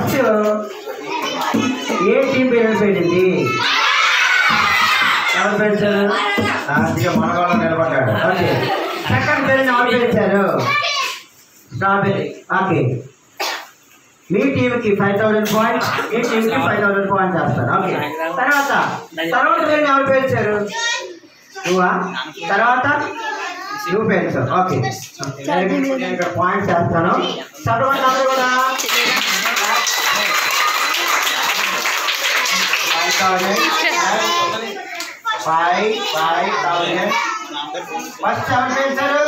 First ఏ team పేరు పెట్టింది? ఎవరు పెంచారు? మనవాళ్ళు నిలబడ్డాడు. ఓకే. సెకండ్ పేరు ఎవరు పెంచారు? స్ట్రాబెర్రీ. ఓకే. మీ టీంకి 5000 పాయింట్స్, మీ టీంకి 5000 పాయింట్స్ చేస్తారు. ఓకే. తర్వాత పేరు ఎవరు పెంచారు? నువ్వా? తర్వాత నువ్వు పెంచావు. ఓకే. నేను ఇక్కడ పాయింట్స్ చేస్తాను. చదవండి అందరూ కూడా. 5,000 ఫస్ట్ ఎవరు పెంచారు?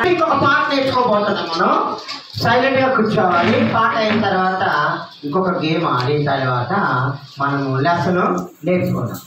ఇంకొక పాట నేర్చుకోబోతున్నాం మనం. సైలెంట్ గా కూర్చోవాలి. పాట అయిన తర్వాత ఇంకొక గేమ్ ఆడిన తర్వాత మనము లెసన్ నేర్చుకుందాం.